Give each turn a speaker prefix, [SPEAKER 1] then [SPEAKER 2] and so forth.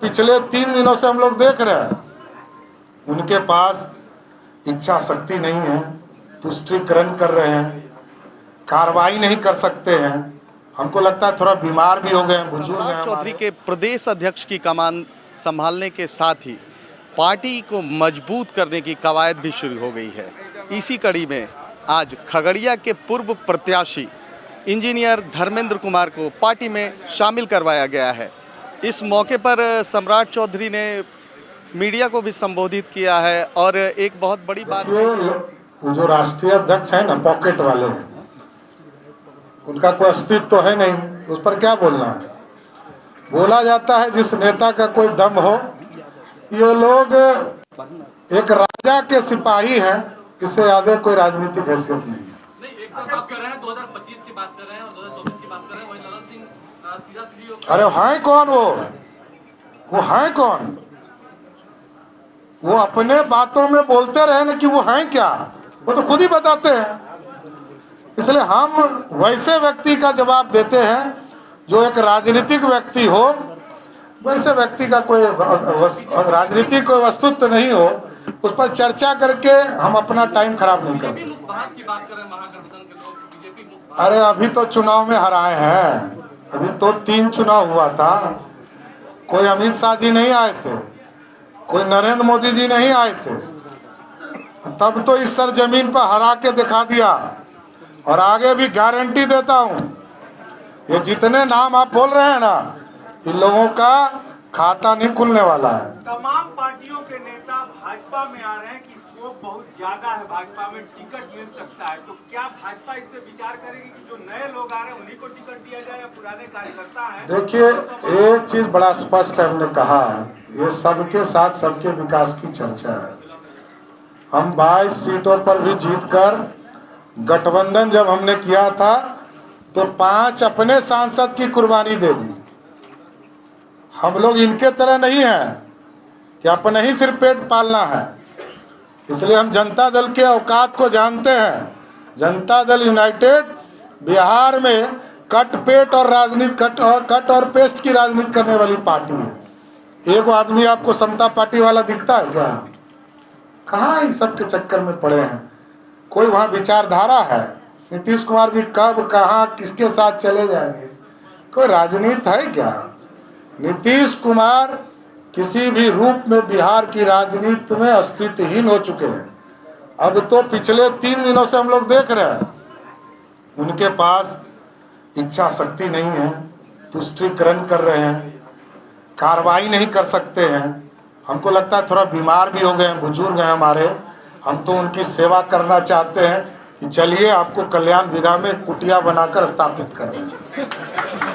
[SPEAKER 1] पिछले 3 दिनों से हम लोग देख रहे हैं, उनके पास इच्छा शक्ति नहीं है, तुष्टीकरण कर रहे हैं, कार्रवाई नहीं कर सकते हैं। हमको लगता है थोड़ा बीमार भी हो गए हैं, बुजुर्ग हैं।
[SPEAKER 2] चौधरी के प्रदेश अध्यक्ष की कमान संभालने के साथ ही पार्टी को मजबूत करने की कवायद भी शुरू हो गई है। इसी कड़ी में आज खगड़िया के पूर्व प्रत्याशी इंजीनियर धर्मेंद्र कुमार को पार्टी में शामिल करवाया गया है। इस मौके पर सम्राट चौधरी ने मीडिया को भी संबोधित किया है और एक बहुत बड़ी बात,
[SPEAKER 1] वो जो राष्ट्रीय अध्यक्ष है ना, पॉकेट वाले हैं, उनका कोई अस्तित्व तो है नहीं, उस पर क्या बोलना है। बोला जाता है जिस नेता का कोई दम हो। ये लोग एक राजा के सिपाही हैं, इससे ज्यादा कोई राजनीतिक हैसियत नहीं है।
[SPEAKER 3] एक बात कर रहे हैं 2025 की बात कर रहे हैं और 2024 की बात कर रहे हैं, वही ललन सिंह सीधा
[SPEAKER 1] अरे हैं कौन वो हैं कौन? वो अपने बातों में बोलते रहे ना कि वो हैं क्या, वो तो खुद ही बताते हैं। इसलिए हम वैसे व्यक्ति का जवाब देते हैं जो एक राजनीतिक व्यक्ति हो। वैसे व्यक्ति का कोई राजनीतिक कोई वस्तुत्व नहीं हो, उस पर चर्चा करके हम अपना टाइम खराब नहीं करते। अरे अभी तो चुनाव में हराए हैं, अभी तो 3 चुनाव हुआ था। कोई अमित शाह जी नहीं आए थे, कोई नरेंद्र मोदी जी नहीं आए थे, तब तो इस सरजमीन पर हरा के दिखा दिया। और आगे भी गारंटी देता हूं, ये जितने नाम आप बोल रहे हैं ना, इन लोगों का खाता नहीं खुलने वाला है।
[SPEAKER 4] तमाम पार्टियों के नेता भाजपा में आ रहे हैं कि स्कोप बहुत ज्यादा है, भाजपा में टिकट मिल सकता है, तो क्या भाजपा इस पे विचार करेगी कि जो नए लोग आ रहे हैं उन्हीं को टिकट दिया जाए या पुराने कार्यकर्ता हैं?
[SPEAKER 1] देखिए, एक चीज बड़ा स्पष्ट है, हमने कहा ये सबके साथ सबके विकास की चर्चा है। हम 22 सीटों पर भी जीतकर गठबंधन जब हमने किया था तो 5 अपने सांसद की कुर्बानी दे दी। हम लोग इनके तरह नहीं हैं कि अपने ही सिर्फ पेट पालना है। इसलिए हम जनता दल के औकात को जानते हैं। जनता दल यूनाइटेड बिहार में कट पेट और राजनीति कट और पेस्ट की राजनीति करने वाली पार्टी है। एक आदमी आपको समता पार्टी वाला दिखता है क्या? कहाँ इन सब के चक्कर में पड़े हैं। कोई वहाँ विचारधारा है? नीतीश कुमार जी कब कहाँ किसके साथ चले जाएंगे? कोई राजनीति है क्या? नीतीश कुमार किसी भी रूप में बिहार की राजनीति में अस्तित्वहीन हो चुके हैं। अब तो पिछले 3 दिनों से हम लोग देख रहे हैं, उनके पास इच्छा शक्ति नहीं है, तुष्टीकरण कर रहे हैं, कार्रवाई नहीं कर सकते हैं। हमको लगता है थोड़ा बीमार भी हो गए हैं, बुजुर्ग हैं हमारे। हम तो उनकी सेवा करना चाहते हैं कि चलिए आपको कल्याण विधा में कुटिया बनाकर स्थापित कर दें।